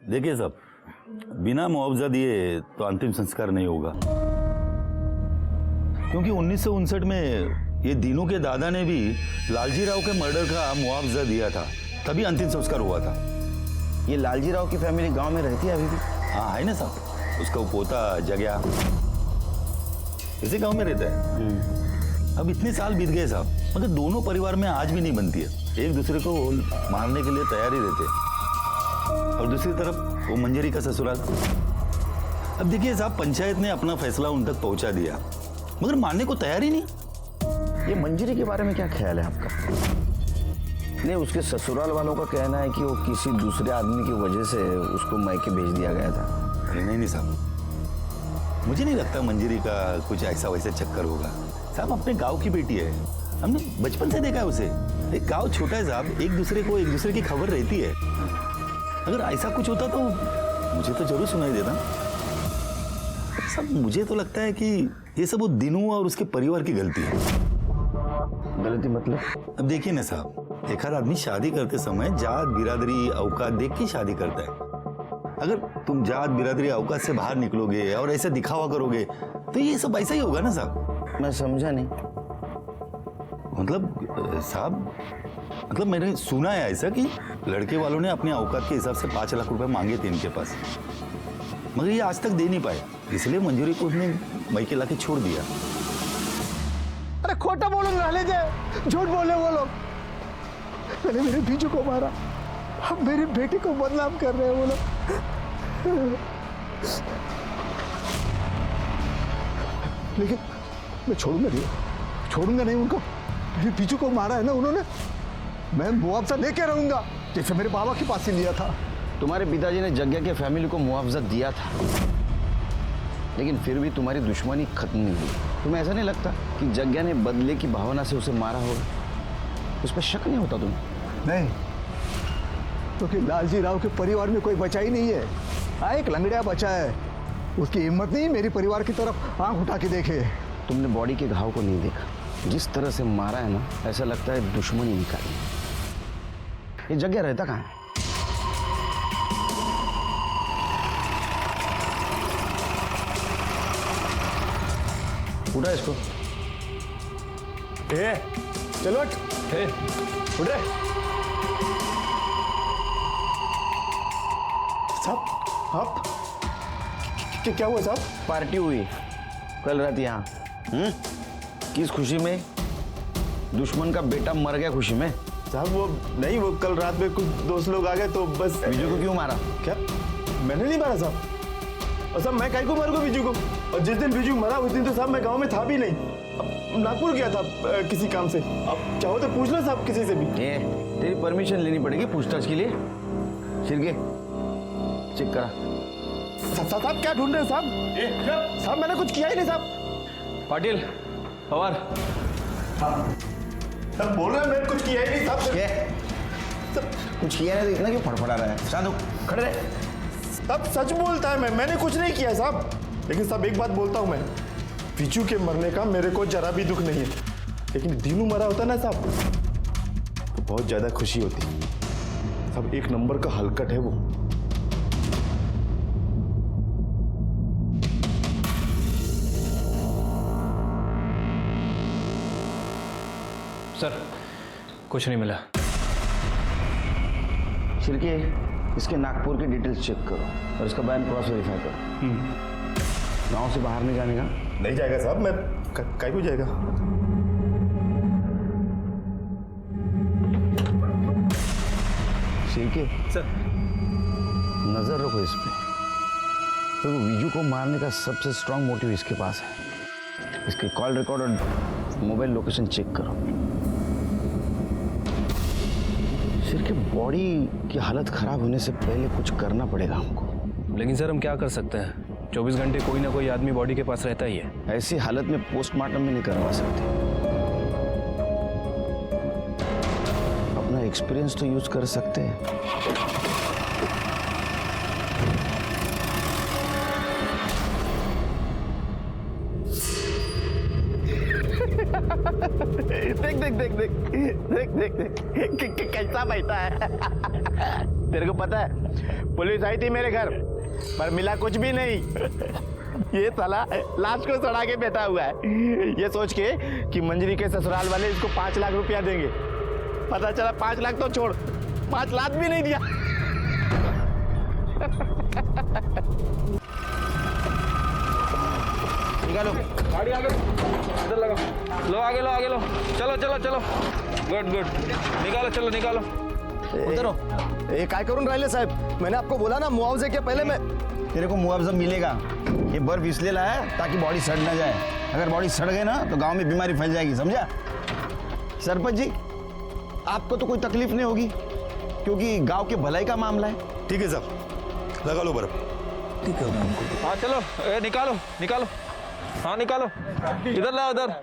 देखिए साहब, बिना मुआवजा दिए तो अंतिम संस्कार नहीं होगा, क्योंकि 1959 में ये दीनू के दादा ने भी लालजी राव के मर्डर का मुआवजा दिया था, तभी अंतिम संस्कार हुआ था। ये लालजी राव की फैमिली गांव में रहती है अभी भी? हाँ है ना साहब, उसका वो पोता जगया इसी गांव में रहता है। अब इतने साल बीत गए साहब, मगर दोनों परिवार में आज भी नहीं बनती है, एक दूसरे को मारने के लिए तैयार ही रहते हैं। और दूसरी तरफ वो मंजरी का ससुराल। अब देखिए साहब, पंचायत ने अपना फैसला उन तक पहुंचा दिया, मगर मानने को तैयार ही नहीं। ये मंजरी के बारे में क्या ख्याल है आपका? नहीं, उसके ससुराल वालों का कहना है कि वो किसी दूसरे आदमी की वजह से उसको मायके भेज दिया गया था। अरे नहीं साहब, मुझे नहीं लगता मंजरी का कुछ ऐसा वैसा चक्कर होगा। साहब अपने गांव की बेटी है, हमने बचपन से देखा है उसे। एक गांव छोटा है साहब, एक दूसरे की खबर रहती है। अगर ऐसा कुछ होता तो मुझे तो जरूर सुनाई देता। सब मुझे तो लगता है कि ये सब वो दिनू और उसके परिवार की गलती है। गलती मतलब? अब देखिए ना साहब, एक आध आदमी शादी करते समय जात बिरादरी औकात देख के शादी करता है। अगर तुम जात बिरादरी औकात से बाहर निकलोगे और ऐसा दिखावा करोगे तो ये सब ऐसा ही होगा ना साहब। मैं समझा नहीं। मतलब साहब, मतलब मैंने सुना है ऐसा कि लड़के वालों ने अपने औकात के हिसाब से 5 लाख रुपए मांगे थे इनके पास, मगर ये आज तक दे नहीं पाए, इसलिए मंजूरी को उसने मायके लाके छोड़ दिया। अरे खोटा बोलो, रहने दे, झूठ बोले वो लोग। मैंने मेरे बीजू को मारा, अब मेरी बेटी को बदनाम कर रहे हैं वो लोग। लेकिन मैं छोड़ूंगा नहीं उनको। मेरे बीजू को मारा है ना उन्होंने, मैं मुआवजा लेके रहूंगा, जैसे मेरे बाबा के पास ही लिया था। तुम्हारे पिताजी ने जग्या के फैमिली को मुआवजा दिया था, लेकिन फिर भी तुम्हारी दुश्मनी खत्म नहीं हुई। तुम्हें ऐसा नहीं लगता कि जग्या ने बदले की भावना से उसे मारा होगा? उस पर शक नहीं होता तुम्हें? नहीं, क्योंकि लालजी राव के परिवार में कोई बचा ही नहीं है। हाँ, एक लंगड़िया बचा है, उसकी हिम्मत नहीं मेरी परिवार की तरफ आंख उठा के देखे। तुमने बॉडी के घाव को नहीं देखा, जिस तरह से मारा है ना, ऐसा लगता है दुश्मनी निकाली। ये जग्या रहता कहाँ है? उठा इसको। चलो उठ रे साहब। आप क्या हुआ साहब? पार्टी हुई कल रात यहाँ। किस खुशी में? दुश्मन का बेटा मर गया खुशी में? साहब वो नहीं, वो कल रात में कुछ दोस्त लोग आ गए तो बस। बीजू को क्यों मारा? क्या मैंने नहीं मारा साहब, और साहब मैं काहे को मारूंगा बीजू को? और जिस दिन बीजू मरा उस दिन तो साहब मैं गांव में था भी नहीं, अब नागपुर गया था किसी काम से। अब चाहो तो पूछ लो साहब किसी से भी। तेरी परमिशन लेनी पड़ेगी पूछताछ के लिए। सिरके चेक करा। साहब क्या ढूंढ रहे हैं साहब? साहब मैंने कुछ किया ही नहीं साहब। पाटिल पवार साहब बोल रहे हैं मैंने कुछ किया ही नहीं साहब। कुछ किया नहीं तो इतना क्यों फड़फड़ा रहा है? साधु खड़े रहे। साहब सच बोलता है, मैंने कुछ नहीं किया साहब। लेकिन साहब एक बात बोलता हूँ मैं, बीजू के मरने का मेरे को जरा भी दुख नहीं है, लेकिन दीनू मरा होता ना साहब तो बहुत ज्यादा खुशी होती। साहब एक नंबर का हलकट है वो। सर कुछ नहीं मिला। सिरके इसके नागपुर के डिटेल्स चेक करो और इसका बयान क्रॉस वेरीफाई करो। गांव से बाहर नहीं जाने का? नहीं जाएगा साहब, मैं काहे को जाएगा? सिरके सर नजर रखो इस पे, तो विजू को मारने का सबसे स्ट्रांग मोटिव इसके पास है। इसके कॉल रिकॉर्ड और मोबाइल लोकेशन चेक करो। सिर के बॉडी की हालत खराब होने से पहले कुछ करना पड़ेगा हमको। लेकिन सर हम क्या कर सकते हैं, 24 घंटे कोई ना कोई आदमी बॉडी के पास रहता ही है। ऐसी हालत में पोस्टमार्टम भी नहीं करवा सकते। अपना एक्सपीरियंस तो यूज कर सकते हैं। देख कैसा बैठा है। तेरे को पता है पुलिस आई थी मेरे घर पर मिला कुछ भी नहीं। ये साला लाश को सड़ा के बैठा हुआ है, ये सोच के कि मंजरी के ससुराल वाले इसको 5 लाख रुपया देंगे। पता चला 5 लाख तो छोड़, 5 लाख भी नहीं दिया। निकालो गाड़ी आगे इधर लगा, लो आगे लो, आगे लो, चलो चलो चलो, गुड गुड, निकालो चलो निकालो। उतरो। ये काय करून राहिले साहब, मैंने आपको बोला ना मुआवजे के पहले मैं। तेरे को मुआवजा मिलेगा। ये बर्फ इसलिए लाया है ताकि बॉडी सड़ ना जाए। अगर बॉडी सड़ गई ना तो गांव में बीमारी फैल जाएगी, समझा? सरपंच जी, आपको तो कोई तकलीफ नहीं होगी क्योंकि गांव के भलाई का मामला है। ठीक है साहब, लगा लो बर्फ। ठीक है हमको। हाँ चलो, निकालो निकालो, हाँ निकालो, इधर लाओ इधर।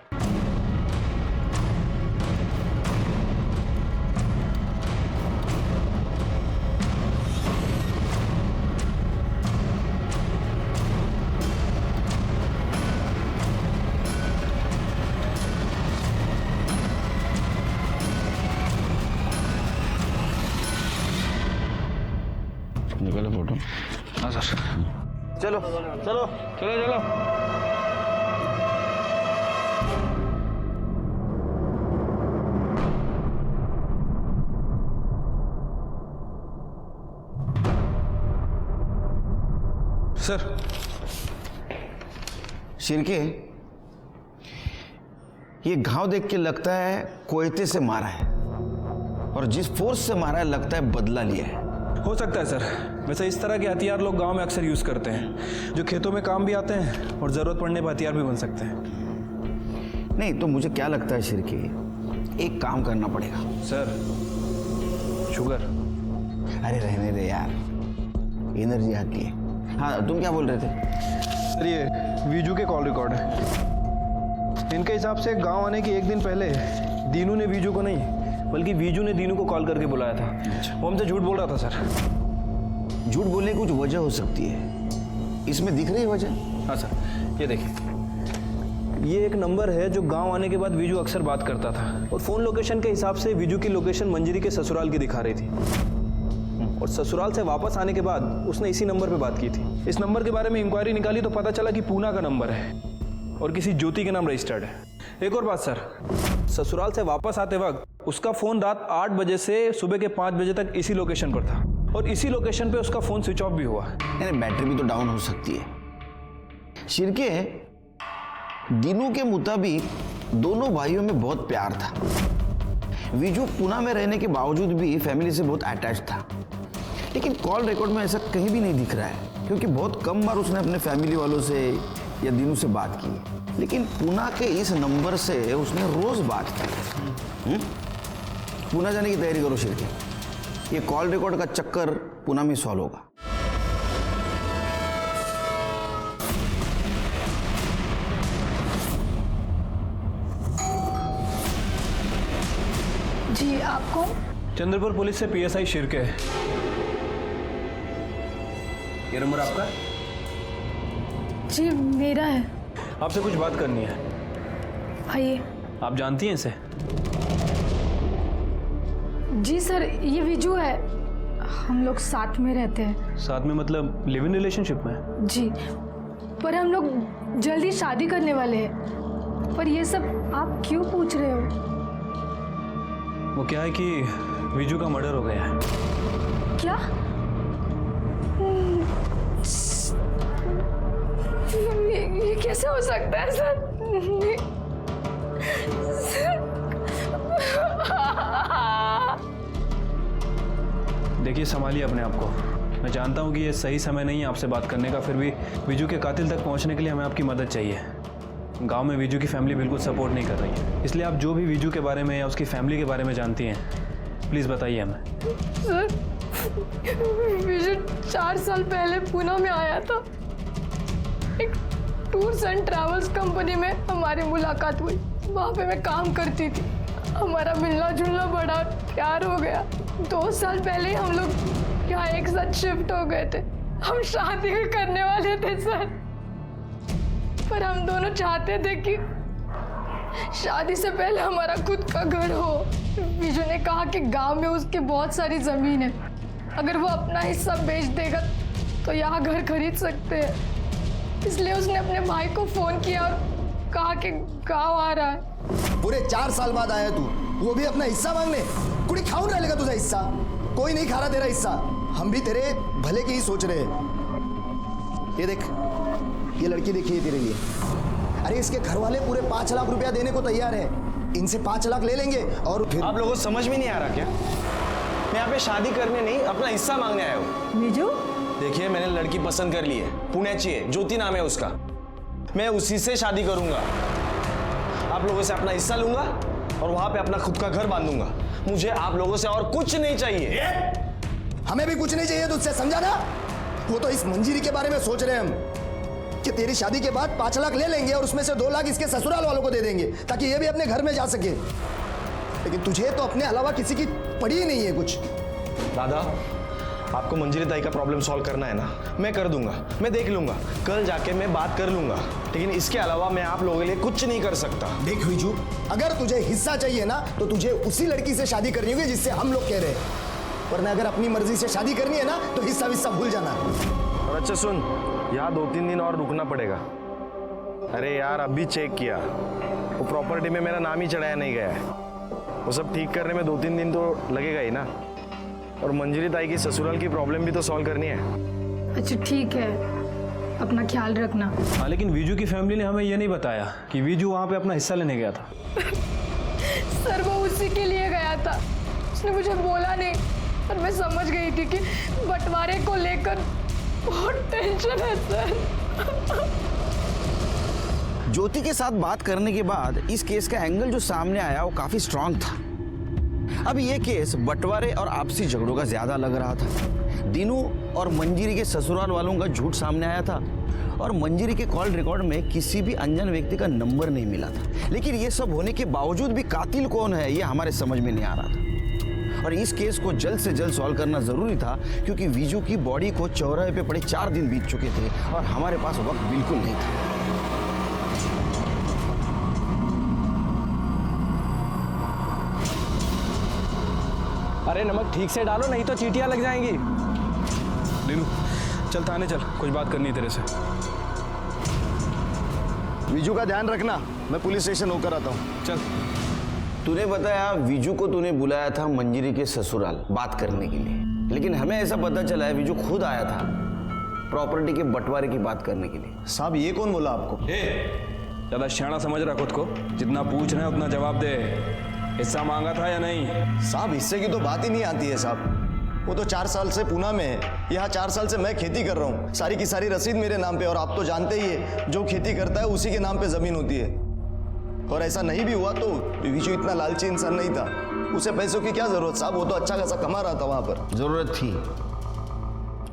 निकालो फोटो। हाँ सर, चलो चलो चलो चलो। सर, शिरके, ये घाव देख के लगता है कोयते से मारा है और जिस फोर्स से मारा है लगता है बदला लिया है। हो सकता है सर। वैसे इस तरह के हथियार लोग गांव में अक्सर यूज करते हैं, जो खेतों में काम भी आते हैं और जरूरत पड़ने पर हथियार भी बन सकते हैं। नहीं तो मुझे क्या लगता है शिरके, एक काम करना पड़ेगा। Sir, sugar. अरे रहने दे यार, एनर्जी आती है। हाँ, तुम क्या बोल रहे थे? सर, ये वीजू के कॉल रिकॉर्ड है। इनके हिसाब से गांव आने के एक दिन पहले दीनू ने वीजू को नहीं बल्कि वीजू ने दीनू को कॉल करके बुलाया था। वो हमसे झूठ बोल रहा था सर। झूठ बोलने की कुछ वजह हो सकती है, इसमें दिख रही वजह? हाँ सर, ये देखिए, ये एक नंबर है जो गांव आने के बाद वीजू अक्सर बात करता था और फोन लोकेशन के हिसाब से वीजू की लोकेशन मंजरी के ससुराल की दिखा रही थी और ससुराल से वापस आने के बाद उसने इसी नंबर पे बात की थी। इस नंबर के बारे में इंक्वायरी निकाली तो पता चला कि पूना का नंबर है और किसी ज्योति के नाम रजिस्टर्ड है। एक और बात सर, ससुराल से वापस आते वक्त उसका फोन रात 8 बजे से सुबह के 5 बजे तक इसी लोकेशन पर था और इसी लोकेशन पे उसका फोन स्विच ऑफ भी हुआ। यानी बैटरी भी तो डाउन हो सकती है। शिरके, दीनू के मुताबिक दोनों भाइयों में बहुत प्यार था। वीजू पुणे में रहने के बावजूद भी फैमिली से बहुत अटैच था, लेकिन कॉल रिकॉर्ड में ऐसा कहीं भी नहीं दिख रहा है क्योंकि बहुत कम बार उसने अपने फैमिली वालों से या दीनू से बात की। लेकिन पुणे के इस नंबर से उसने रोज बात की। पुणे जाने की तैयारी करो शिरके, ये कॉल रिकॉर्ड का चक्कर पुणे में सॉल्व होगा। जी, आप कौन? चंद्रपुर पुलिस से पीएसआई शिरके। ये नंबर आपका? जी, मेरा है। आपसे कुछ बात करनी है। आइए। आप जानती हैं इसे? जी सर, ये विजू है, हम लोग साथ में रहते हैं। साथ में मतलब लिव इन रिलेशनशिप में? जी, पर हम लोग जल्दी शादी करने वाले हैं। पर ये सब आप क्यों पूछ रहे हो? वो क्या है कि विजू का मर्डर हो गया है। क्या? ये कैसे हो सकता है सर? देखिए, संभालिए अपने आप को। मैं जानता हूँ कि ये सही समय नहीं है आपसे बात करने का, फिर भी विजू के कातिल तक पहुँचने के लिए हमें आपकी मदद चाहिए। गांव में विजू की फैमिली बिल्कुल सपोर्ट नहीं कर रही है, इसलिए आप जो भी विजू के बारे में या उसकी फैमिली के बारे में जानती हैं प्लीज़ बताइए हमें। सर, विजू 4 साल पहले पुणे में आया था। एक टूर्स एंड ट्रैवल्स कंपनी में हमारी मुलाकात हुई। वहाँ पे मैं काम करती थी। हमारा मिलना जुलना बड़ा प्यार हो गया। 2 साल पहले ही हम लोग यहाँ एक साथ शिफ्ट हो गए थे। हम शादी भी करने वाले थे सर, पर हम दोनों चाहते थे कि शादी से पहले हमारा खुद का घर हो। विजू ने कहा कि गांव में उसकी बहुत सारी जमीन है, अगर वो अपना हिस्सा बेच देगा तो यहाँ घर खरीद सकते हैं। इसलिए उसने अपने भाई को फोन किया और कहा कि गांव आ रहा है। पूरे 4 साल बाद आया तू, वो भी अपना हिस्सा मांगने। कुड़ी खाऊं रहेगा तुझा हिस्सा? कोई नहीं खा रहा तेरा हिस्सा। हम भी तेरे भले की ही सोच रहे हैं। ये देख, ये लड़की देखिए तेरे लिए। अरे इसके घर वाले पूरे 5 लाख रुपया देने को तैयार है। इनसे 5 लाख ले लेंगे और फिर आप लोगों को समझ में नहीं आ रहा क्या? मैं यहाँ पे शादी करने नहीं, अपना हिस्सा मांगने आया हूँ। विजू, देखिए, मैंने लड़की पसंद कर ली है, पुण्याची है, ज्योति नाम है उसका। मैं उसी से शादी करूंगा। आप लोगों से अपना हिस्सा लूंगा और वहां पे अपना खुद का घर बांधूंगा। मुझे आप लोगों से और कुछ नहीं चाहिए। हमें भी कुछ नहीं चाहिए तुझसे, समझा ना? वो तो इस मंजीरी के बारे में सोच रहे हैं हम कि तेरी शादी के बाद 5 लाख ले लेंगे और उसमें से 2 लाख इसके ससुराल वालों को दे देंगे ताकि ये भी अपने घर में जा सके। लेकिन तुझे तो अपने अलावा किसी की पड़ी ही नहीं है कुछ। दादा, आपको मंजरी ताई का प्रॉब्लम सॉल्व करना है ना, मैं कर दूंगा, मैं देख लूंगा, कल जाके मैं बात कर लूंगा। लेकिन इसके अलावा मैं आप लोगों के लिए कुछ नहीं कर सकता। देख विजू, अगर तुझे हिस्सा चाहिए ना तो तुझे उसी लड़की से शादी करनी होगी जिससे हम लोग कह रहे हैं, वरना अगर अपनी मर्जी से शादी करनी है ना तो हिस्सा विस्सा भूल जाना। और अच्छा सुन, यहाँ 2-3 दिन और रुकना पड़ेगा। अरे यार, अभी चेक किया, वो प्रॉपर्टी में मेरा नाम ही चढ़ाया नहीं गया है। वो सब ठीक करने में 2-3 दिन तो लगेगा ही ना। और मंजरी ताई की ससुराल की प्रॉब्लम भी तो सॉल्व करनी है। अच्छा ठीक है, अपना ख्याल रखना। हाँ, लेकिन विजू की फैमिली ने हमें ये नहीं बताया कि विजू वहाँ पे अपना हिस्सा लेने गया था। सर वो उसी के लिए गया था, उसने मुझे बोला नहीं। और मैं समझ गई थी कि बंटवारे को लेकर बहुत टेंशन है सर। ज्योति के साथ बात करने के बाद इस केस का एंगल जो सामने आया वो काफी स्ट्रांग था। अब ये केस बंटवारे और आपसी झगड़ों का ज्यादा लग रहा था। दीनू और मंजीरी के ससुराल वालों का झूठ सामने आया था और मंजीरी के कॉल रिकॉर्ड में किसी भी अनजान व्यक्ति का नंबर नहीं मिला था। लेकिन ये सब होने के बावजूद भी कातिल कौन है ये हमारे समझ में नहीं आ रहा था। और इस केस को जल्द से जल्द सॉल्व करना जरूरी था क्योंकि विजू की बॉडी को चौराहे पे पड़े 4 दिन बीत चुके थे और हमारे पास वक्त बिल्कुल नहीं था। अरे नमक ठीक से डालो, नहीं तो चींटियां लग जाएंगी। दीनू चल थाने चल, कुछ बात करनी है तेरे से। विजू का ध्यान रखना, मैं पुलिस स्टेशन होकर आता हूँ। चल। तूने बताया विजू को तूने बुलाया था मंजीरी के ससुराल बात करने के लिए, लेकिन हमें ऐसा पता चला है विजू खुद आया था प्रॉपर्टी के बंटवारे की बात करने के लिए। साहब ये कौन बोला आपको? ज्यादा शाना समझ रहा खुद को, जितना पूछ रहे हैं उतना जवाब दे। हिस्सा मांगा था या नहीं? साहब हिस्से की तो बात ही नहीं आती है साहब। वो तो 4 साल से पूना में है, यहाँ 4 साल से मैं खेती कर रहा हूँ। सारी की सारी रसीद मेरे नाम पे, और आप तो जानते ही है जो खेती करता है उसी के नाम पे जमीन होती है। और ऐसा नहीं भी हुआ तो विजू इतना लालची इंसान नहीं था, उसे पैसों की क्या जरूरत साहब, वो तो अच्छा खासा कमा रहा था वहां पर। जरूरत थी,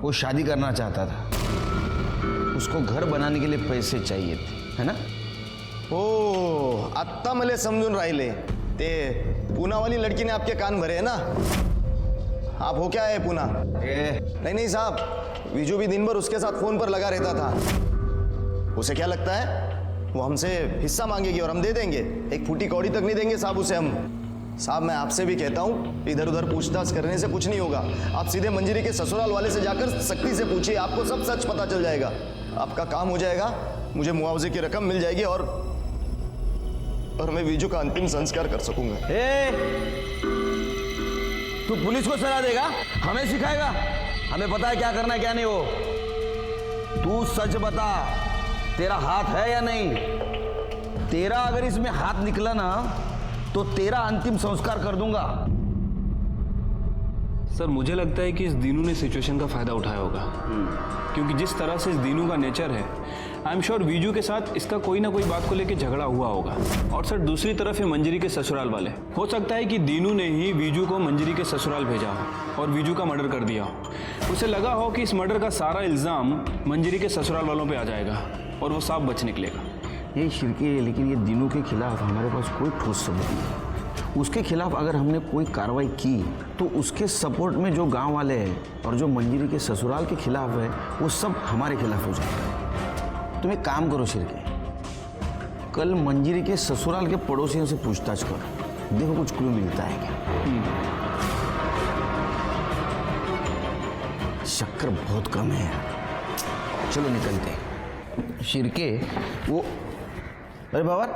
वो शादी करना चाहता था, उसको घर बनाने के लिए पैसे चाहिए थे, है ना? ओ आत्ता मले समजून राहिले, ते पूनावाली लड़की ने आपके कान भरे है ना? आप हो क्या है पूना? नहीं साहब, विजू भी दिन भर उसके साथ फोन पर लगा रहता था। उसे क्या लगता है वो हमसे हिस्सा मांगेगी और हम दे देंगे? एक फूटी कौड़ी तक नहीं देंगे साहब उसे हम। साहब मैं आपसे भी कहता हूँ, इधर उधर पूछताछ करने से कुछ नहीं होगा। आप सीधे मंजीरी के ससुराल वाले से जाकर सख्ती से पूछिए, आपको सब सच पता चल जाएगा, आपका काम हो जाएगा, मुझे मुआवजे की रकम मिल जाएगी और मैं विजू का अंतिम संस्कार कर सकूंगा। तू पुलिस को सलाह देगा, हमें सिखाएगा? हमें पता है क्या करना है क्या नहीं। हो तू सच बता, तेरा हाथ है या नहीं? तेरा अगर इसमें हाथ निकला ना तो तेरा अंतिम संस्कार कर दूंगा। सर मुझे लगता है कि इस दीनू ने सिचुएशन का फायदा उठाया होगा, क्योंकि जिस तरह से इस दीनू का नेचर है, आई एम श्योर विजू के साथ इसका कोई ना कोई बात को लेकर झगड़ा हुआ होगा। और सर दूसरी तरफ है मंजरी के ससुराल वाले, हो सकता है कि दीनू ने ही विजू को मंजरी के ससुराल भेजा हो और विजू का मर्डर कर दिया हो। उसे लगा हो कि इस मर्डर का सारा इल्जाम मंजरी के ससुराल वालों पे आ जाएगा और वो साफ बच निकलेगा। ये शिरके, लेकिन ये दीनू के खिलाफ हमारे पास कोई ठोस सबूत नहीं। उसके खिलाफ अगर हमने कोई कार्रवाई की तो उसके सपोर्ट में जो गांव वाले हैं और जो मंजरी के ससुराल के खिलाफ है वो सब हमारे खिलाफ हो जाएगा। तुम एक काम करो शिरके, कल मंजिरी के ससुराल के पड़ोसियों से पूछताछ कर, देखो कुछ क्लू मिलता है क्या। शक्कर बहुत कम है यार। चलो निकलते हैं। शिर्के वो, अरे बाबा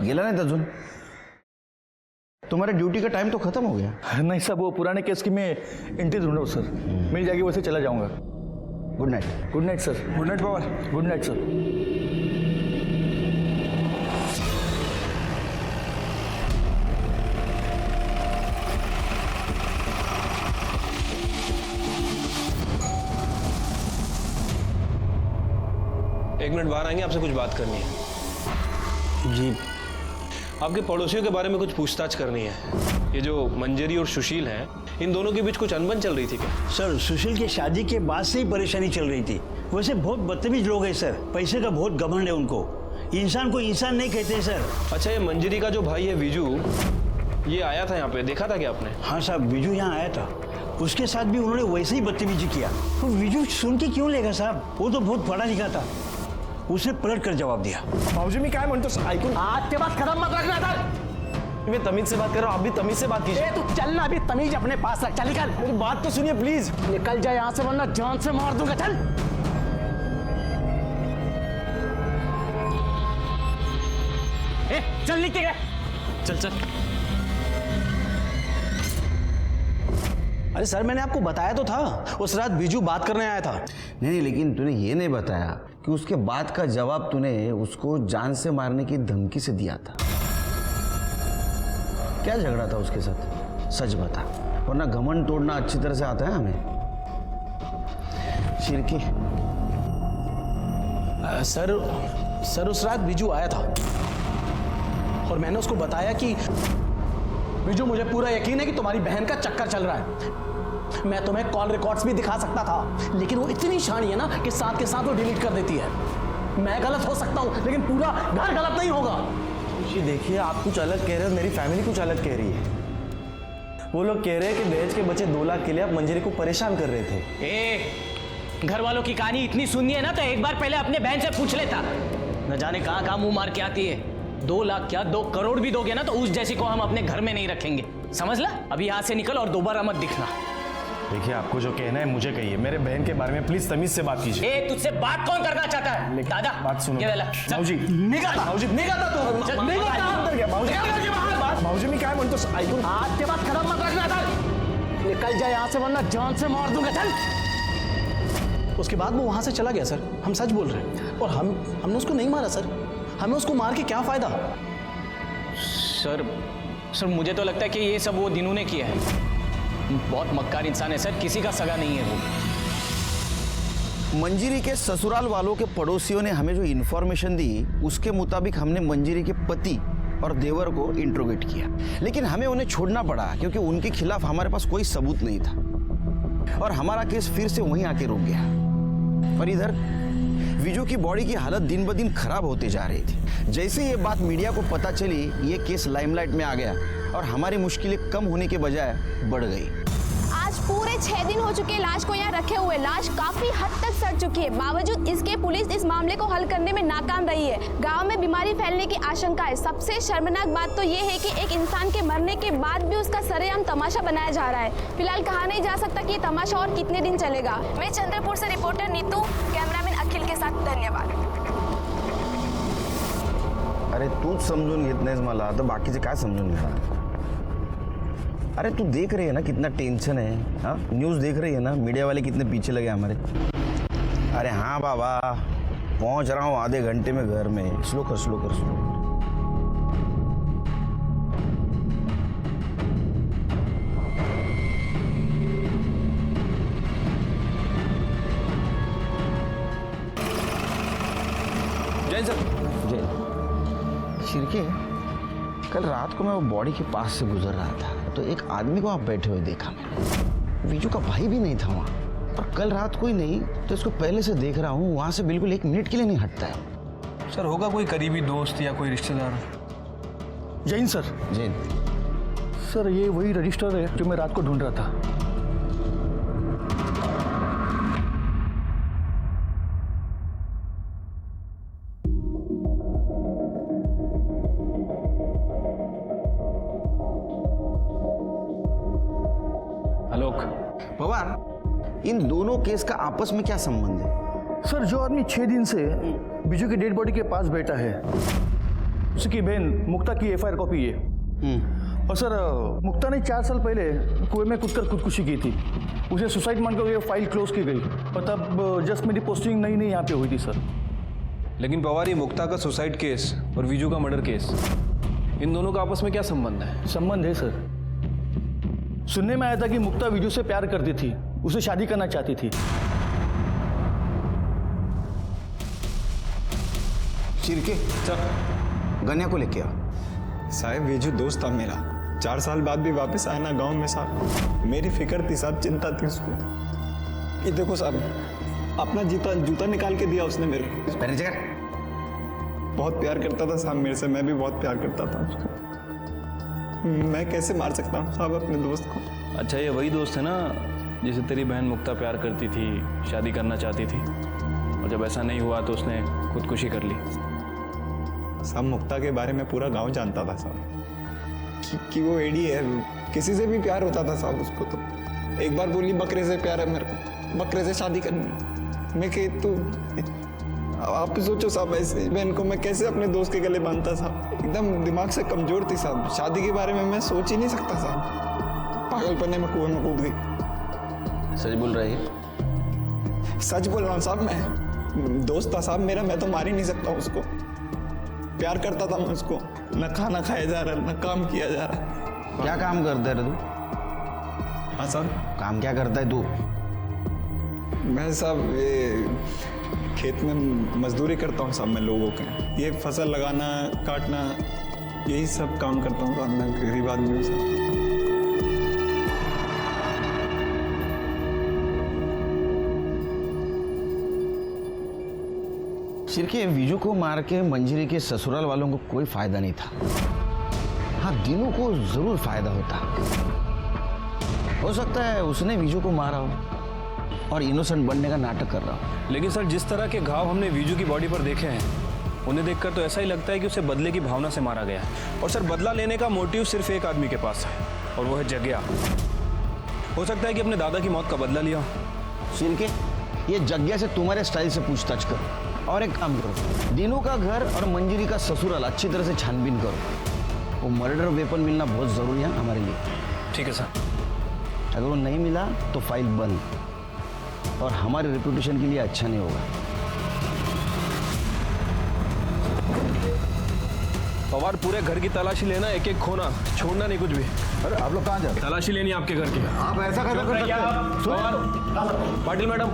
गेला नहीं अजून? तुम्हारे ड्यूटी का टाइम तो खत्म हो गया। नहीं साहब, वो पुराने केस की मैं एंट्री ढूंढ रहा हूँ सर। मिल जाएगी, वैसे चला जाऊंगा। Good night. Good night sir. Good night Pawar. Good night sir. एक मिनट बाहर आएंगे, आपसे कुछ बात करनी है। जी। आपके पड़ोसियों के बारे में कुछ पूछताछ करनी है। ये जो मंजरी और सुशील हैं, इन दोनों के बीच कुछ अनबन चल रही थी क्या? सर सुशील की शादी के बाद से ही परेशानी चल रही थी। वैसे बहुत बदतमीज लोग हैं सर, पैसे का बहुत घमंड है उनको। इंसान को इंसान नहीं कहते सर। अच्छा, ये मंजरी का जो भाई है विजू, ये आया था यहाँ पे, देखा था क्या आपने? हाँ साहब, विजू यहाँ आया था, उसके साथ भी उन्होंने वैसे ही बदतमीजी किया। तो विजू सुन के क्यों लेगा साहब, वो तो बहुत पढ़ा लिखा था। उसने पलट कर जवाब दिया। भाऊजी मी काय म्हणतो ऐकून आज के बाद कदम मत रखना था। मैं तमीज से बात कर रहा हूँ, आप भी तमीज से बात कीजिए। तू चलना, अभी तमीज अपने पास रख। चल निकल, मेरी बात तो सुनिए प्लीज। निकल जाए यहाँ से वरना जान से मार दूंगा। चल। चल निकल गए। चल चल। अरे सर, मैंने आपको बताया तो था, उस रात विजू बात करने आया था। नहीं, लेकिन तूने ये नहीं बताया कि उसके बाद का जवाब तूने उसको जान से मारने की धमकी से दिया था। क्या झगड़ा था उसके साथ, सच बता, वरना घमंड तोड़ना अच्छी तरह से आता है हमें। शिरकी, सर उस रात विजू आया था और मैंने उसको बताया कि विजू, मुझे पूरा यकीन है कि तुम्हारी बहन का चक्कर चल रहा है। मैं तुम्हें कॉल रिकॉर्ड्स भी दिखा सकता था, लेकिन वो इतनी शानी है ना कि साथ के साथ वो डिलीट कर देती है। मैं गलत हो सकता हूँ, लेकिन पूरा घर गलत नहीं होगा। जी देखिए, आप कुछ अलग कह रहे हैं, मेरी फैमिली कुछ अलग कह रही है। वो लोग कह रहे हैं कि दहेज के बचे 2 लाख के लिए आप मंजरी को परेशान कर रहे थे। घर वालों की कहानी इतनी सुननी है ना, तो एक बार पहले अपने बहन से पूछ लेता। न जाने कहाँ कहाँ मुंह मार के आती है। 2 लाख क्या, 2 करोड़ भी दोगे ना तो उस जैसी को हम अपने घर में नहीं रखेंगे, समझ ला। अभी यहाँ से निकल और दोबारा मत दिखना। देखिए, आपको जो कहना है मुझे कहिए, मेरे बहन के बारे में प्लीज तमीज से बात कीजिए। तुझसे बात कौन करना चाहता है? दादा बात सुनो। ये वाला, चल। भाऊजी निकल। भाऊजी निकलता तू। चल, निकलता। भाऊजी भाऊजी मी काय म्हणतो ऐकून। आज के बाद कदम मत रखना था। निकल जाए यहाँ से वरना जान से मार दूंगा। चल। उसके बाद वो वहां से चला गया सर, हम सच बोल रहे हैं। और हमने उसको नहीं मारा सर, हमें उसको मार के क्या फायदा। सर मुझे तो लगता है कि ये सब वो दिनों ने किया है। बहुत मक्कार इंसान है सर, किसी का सगा नहीं है वो। मंजिरी के ससुराल वालों के पड़ोसियों ने हमें जो इन्फॉर्मेशन दी, उसके मुताबिक हमने मंजिरी के पति और देवर को इंट्रोगेट किया, लेकिन हमें उन्हें छोड़ना पड़ा क्योंकि उनके खिलाफ हमारे पास कोई सबूत नहीं था और हमारा केस फिर से वहीं आके रुक गया। और इधर विजू की बॉडी की हालत दिन ब दिन खराब होती जा रही थी। जैसे ये बात मीडिया को पता चली, ये केस लाइमलाइट में आ गया और हमारी मुश्किलें कम होने के बजाय बढ़ गई। आज पूरे 6 दिन हो चुके लाश को यहाँ रखे हुए। लाश काफी हद तक सड़ चुकी है, बावजूद इसके पुलिस इस मामले को हल करने में नाकाम रही है। गांव में बीमारी फैलने की आशंका है। सबसे शर्मनाक बात तो ये है कि एक इंसान के मरने के बाद भी उसका सरेआम तमाशा बनाया जा रहा है। फिलहाल कहा नहीं जा सकता कि ये तमाशा और कितने दिन चलेगा। मैं चंद्रपुर से रिपोर्टर नीतू, कैमरामैन अखिल के साथ, धन्यवाद। अरे तूच समजून घेत नाहीस मला, तर बाकीचे काय समजून घेणार? अरे तू देख रही है ना कितना टेंशन है। हाँ, न्यूज़ देख रही है ना, मीडिया वाले कितने पीछे लगे हमारे। अरे हाँ बाबा, पहुंच रहा हूँ आधे घंटे में घर में। स्लो कर स्लो कर स्लो। जय सर। जय शिरके, कल रात को मैं वो बॉडी के पास से गुजर रहा था तो एक आदमी को वहाँ बैठे हुए देखा मैंने। विजू का भाई भी नहीं था वहाँ, और कल रात कोई नहीं तो इसको पहले से देख रहा हूँ, वहाँ से बिल्कुल 1 मिनट के लिए नहीं हटता है। सर होगा कोई करीबी दोस्त या कोई रिश्तेदार। जैन सर। जैन सर, ये वही रजिस्टर है जो मैं रात को ढूंढ रहा था। पवार, इन दोनों केस का आपस में क्या संबंध है? सर, जो आदमी 6 दिन से बिजू की डेड बॉडी के पास बैठा है, उसकी बहन मुक्ता की एफआईआर कॉपी है। और सर, मुक्ता ने 4 साल पहले कुएं में कूदकर खुदकुशी की थी। उसे सुसाइड मानकर ये फाइल क्लोज की गई और तब जस्ट मेरी पोस्टिंग नई यहाँ पे हुई थी सर। लेकिन पवार, ये मुक्ता का सुसाइड केस और विजू का मर्डर केस, इन दोनों का आपस में क्या संबंध है? संबंध है सर। सुनने में आया था कि मुक्ता विजू से प्यार करती थी, उसे शादी करना चाहती थी। चिरके, गन्या को लेके आओ। साहब, विजू दोस्त था मेरा, 4 साल बाद भी वापस आया ना गांव में साहब। मेरी फिक्र थी साहब, चिंता थी उसको। ये देखो साहब, अपना जूता निकाल के दिया उसने मेरे को। बहुत प्यार करता था साहब मेरे से, मैं भी बहुत प्यार करता था उसको। मैं कैसे मार सकता हूँ साहब अपने दोस्त को? अच्छा, ये वही दोस्त है ना जिसे तेरी बहन मुक्ता प्यार करती थी, शादी करना चाहती थी, और जब ऐसा नहीं हुआ तो उसने खुदकुशी कर ली। साहब, मुक्ता के बारे में पूरा गांव जानता था साहब कि वो एडी है, किसी से भी प्यार होता था साहब उसको। तो एक बार बोली बकरे से प्यार है मेरे को, बकरे से शादी करनी। मैं कही तो आप सोचो साहब, ऐसे बहन को मैं कैसे अपने दोस्त के गले बांधता साहब? एकदम दिमाग से कमजोर थी साहब, शादी के बारे में मैं सोच ही नहीं सकता साहब। पागलपने में कुएं में कूद गई। सच बोल रही है? सच बोल रहा हूँ साहब, मैं दोस्त था साहब मेरा, मैं तो मार ही नहीं सकता उसको। प्यार करता था मैं उसको, न खाना खाया जा रहा, न काम किया जा रहा। क्या काम करता है रे तू? हाँ साहब। काम क्या करता है तू? मैं साहब ये खेत में मजदूरी करता हूँ साहब, मैं लोगों के ये फसल लगाना, काटना, यही सब काम करता हूँ साहब। मैं गरीब आदमी हूँ साहब। सिर्के, विजू को मार के मंजरी के ससुराल वालों को कोई फायदा नहीं था। हाँ, दीनू को जरूर फायदा होता। हो सकता है उसने विजू को मारा हो और इनोसेंट बनने का नाटक कर रहा हो। लेकिन सर, जिस तरह के घाव हमने विजू की बॉडी पर देखे हैं, उन्हें देखकर तो ऐसा ही लगता है कि उसे बदले की भावना से मारा गया है। और सर, बदला लेने का मोटिव सिर्फ एक आदमी के पास है, और वो है जग्या। हो सकता है कि अपने दादा की मौत का बदला लिया। सिर्के, ये जग्या से तुम्हारे स्टाइल से पूछताछ करो। और एक काम करो, दीनू का घर और मंजरी का ससुराल अच्छी तरह से छानबीन करो। वो मर्डर वेपन मिलना बहुत जरूरी है हमारे लिए। ठीक है सर। अगर वो नहीं मिला तो फाइल बंद, और हमारे रेपुटेशन के लिए अच्छा नहीं होगा। पवार, पूरे घर की तलाशी लेना, एक एक खोना, छोड़ना नहीं कुछ भी। अरे आप लोग कहाँ जा रहे? तलाशी लेनी आपके घर की। आप ऐसा कैसे कर सकते हैं? पवार, पाटिल मैडम,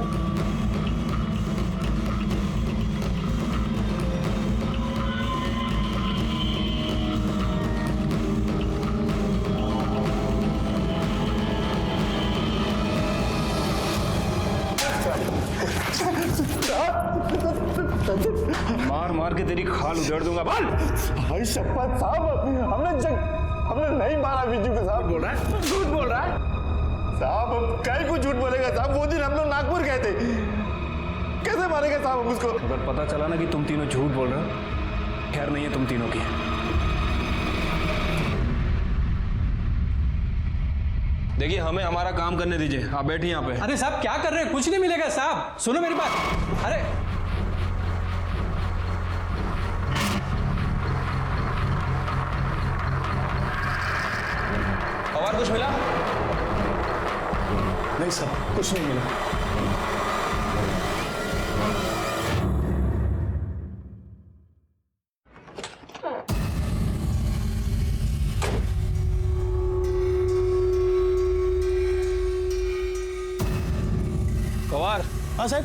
मार मार के तेरी खाल उधेड़ दूंगा। बोल। भाई शपथ साहब, हमने नहीं मारा विजू को साहब। बोल रहा है, झूठ बोल रहा है साहब। अब कहीं को झूठ बोलेगा साहब? वो दिन हम लोग नागपुर गए थे, कैसे मारेगा साहब हम उसको? अगर पता चला ना कि तुम तीनों झूठ बोल रहे हो, खैर नहीं है तुम तीनों की। देखिए, हमें हमारा काम करने दीजिए, आप बैठिए यहाँ पे। अरे साहब, क्या कर रहे हैं? कुछ नहीं मिलेगा साहब, सुनो मेरी बात। अरे पवार, कुछ मिला? नहीं साहब, कुछ नहीं मिला। पवार। हाँ साहब।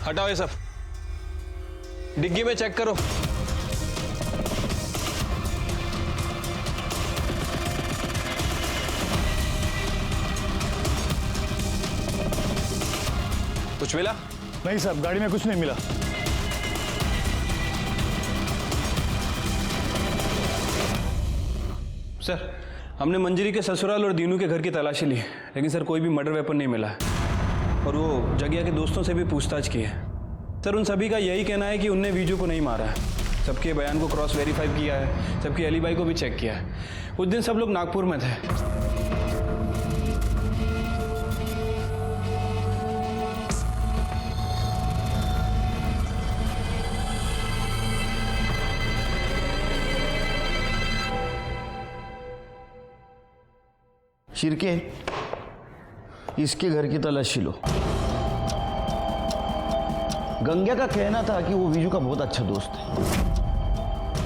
हटाओ ये सब, डिग्गी में चेक करो। कुछ मिला? नहीं साहब, गाड़ी में कुछ नहीं मिला। सर, हमने मंजरी के ससुराल और दीनू के घर की तलाशी ली, लेकिन सर कोई भी मर्डर वेपन नहीं मिला है। और वो जगिया के दोस्तों से भी पूछताछ की है। सर, उन सभी का यही कहना है कि उनने विजू को नहीं मारा है। सबके बयान को क्रॉस वेरीफाई किया है, सबकी एलिबाई को भी चेक किया है। उस दिन सब लोग नागपुर में थे। शिरके, इसके घर की तलाशी लो। गंगा का कहना था कि वो विजू का बहुत अच्छा दोस्त है।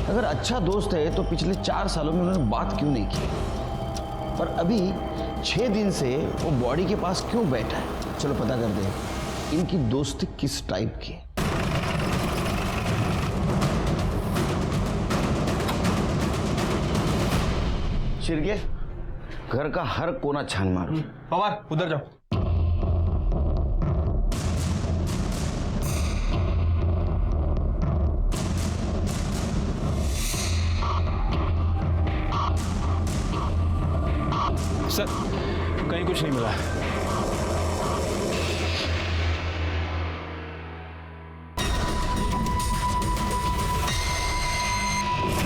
अगर अच्छा दोस्त है तो पिछले 4 सालों में उन्होंने बात क्यों नहीं की, पर अभी 6 दिन से वो बॉडी के पास क्यों बैठा है? चलो पता कर दे इनकी दोस्ती किस टाइप की है। शिरके, घर का हर कोना छान मारो। पवार उधर जाओ। सर, कहीं कुछ नहीं मिला।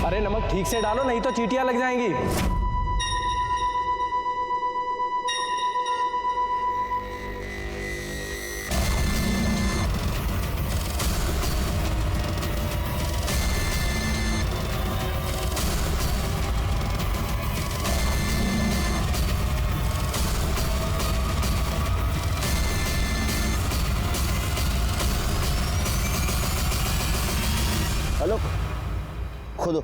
अरे नमक ठीक से डालो, नहीं तो चींटियां लग जाएंगी। हेलो, खोदो।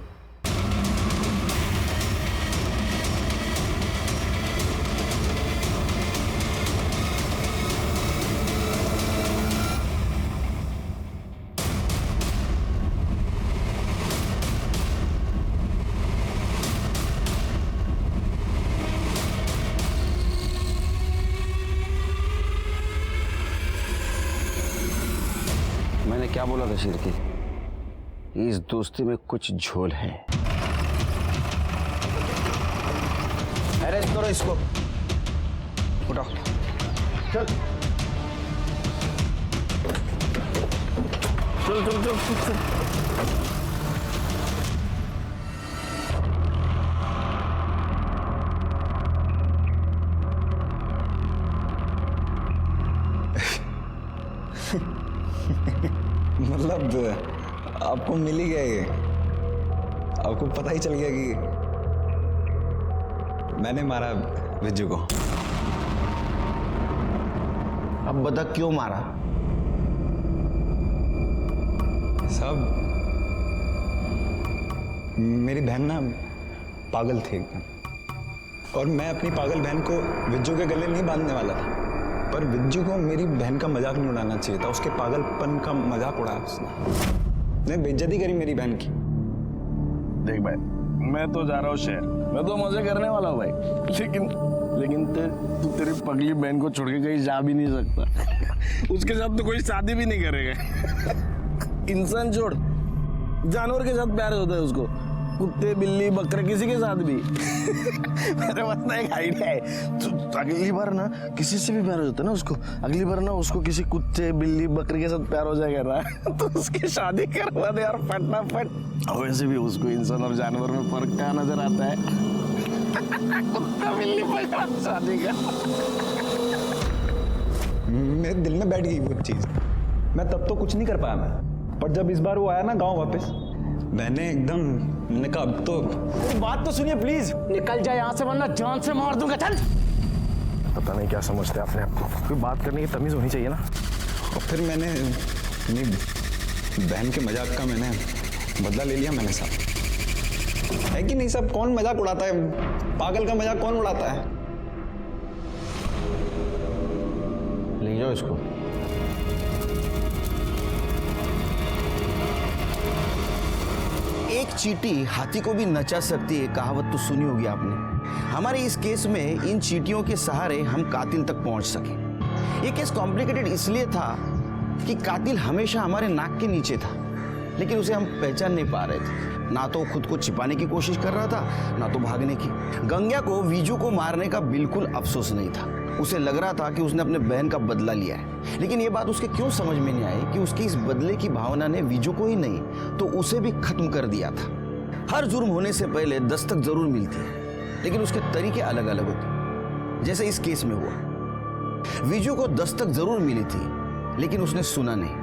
मैंने क्या बोला था शिरके? इस दोस्ती में कुछ झोल है। अरेस्ट करो इसको। उठाओ। चल चल चल चल चल। मतलब आपको मिल ही गया ये? आपको पता ही चल गया कि मैंने मारा विज्जू को? अब बता क्यों मारा? साहब, मेरी बहन ना पागल थी एकदम, और मैं अपनी पागल बहन को विज्जू के गले नहीं बांधने वाला था, पर विज्जू को मेरी बहन का मजाक नहीं उड़ाना चाहिए था। उसके पागलपन का मजाक उड़ाया उसने, बेइज्जती करी मेरी बहन की। देख भाई, मैं तो जा रहा हूँ शहर, मैं तो मजे करने वाला हूँ भाई, लेकिन तू तेरी पगली बहन को छोड़ के कहीं जा भी नहीं सकता। उसके साथ तो कोई शादी भी नहीं करेगा। इंसान छोड़, जानवर के साथ प्यार होता है उसको, कुत्ते बिल्ली बकरे किसी के साथ भी। मेरे पास ना एक आइडिया है, तो अगली बार ना किसी से भी प्यार हो जाता है ना उसको, अगली बार ना उसको किसी कुत्ते बिल्ली बकरी के साथ प्यार हो जाएगा ना, तो उसकी शादी करवा दे और फटाफट। और वैसे भी उसको इंसान और जानवर में फर्क क्या नजर आता है? कुत्ता बिल्ली बकरा शादी का। मेरे दिल में बैठ गई वो चीज। मैं तब तो कुछ नहीं कर पाया मैं, पर जब इस बार वो आया ना गांव वापस, मैंने एकदम, मैंने कहा अब तो। बात तो सुनिए प्लीज। निकल जाए यहाँ से वरना जान से मार दूंगा। चल। पता नहीं क्या समझते अपने आप को, कोई बात करने की तमीज होनी चाहिए ना। और फिर मैंने अपनी बहन के मजाक का मैंने बदला ले लिया मैंने साहब। है कि नहीं साहब? कौन मजाक उड़ाता है? पागल का मजाक कौन उड़ाता है? ले जाओ इसको। एक चींटी हाथी को भी नचा सकती है, कहावत तो सुनी होगी आपने। हमारे इस केस में इन चींटियों के सहारे हम कातिल तक पहुंच सके। ये केस कॉम्प्लिकेटेड इसलिए था कि कातिल हमेशा हमारे नाक के नीचे था, लेकिन उसे हम पहचान नहीं पा रहे थे। ना तो खुद को छिपाने की कोशिश कर रहा था, ना तो भागने की। गंगा को विजू को मारने का बिल्कुल अफसोस नहीं था। उसे लग रहा था कि उसने अपने बहन का बदला लिया है, लेकिन ये बात उसके क्यों समझ में नहीं आई कि उसकी इस बदले की भावना ने विजू को ही नहीं तो उसे भी खत्म कर दिया था। हर जुर्म होने से पहले दस्तक जरूर मिलती है, लेकिन उसके तरीके अलग अलग होते। जैसे इस केस में हुआ, विजू को दस्तक जरूर मिली थी, लेकिन उसने सुना नहीं।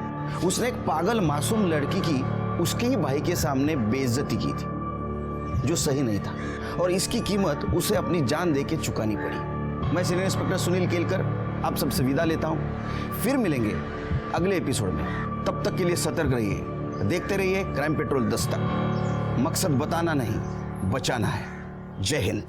उसने एक पागल मासूम लड़की की उसके ही भाई के सामने बेइज्जती की थी। जो सही नहीं था, और इसकी कीमत उसे अपनी जान देके चुकानी पड़ी। मैं सीनियर इंस्पेक्टर सुनील केलकर आप सबसे विदा लेता हूँ। फिर मिलेंगे अगले एपिसोड में। तब तक के लिए सतर्क रहिए, देखते रहिए क्राइम पेट्रोल दस्तक। मकसद बताना नहीं, बचाना है। जय हिंद।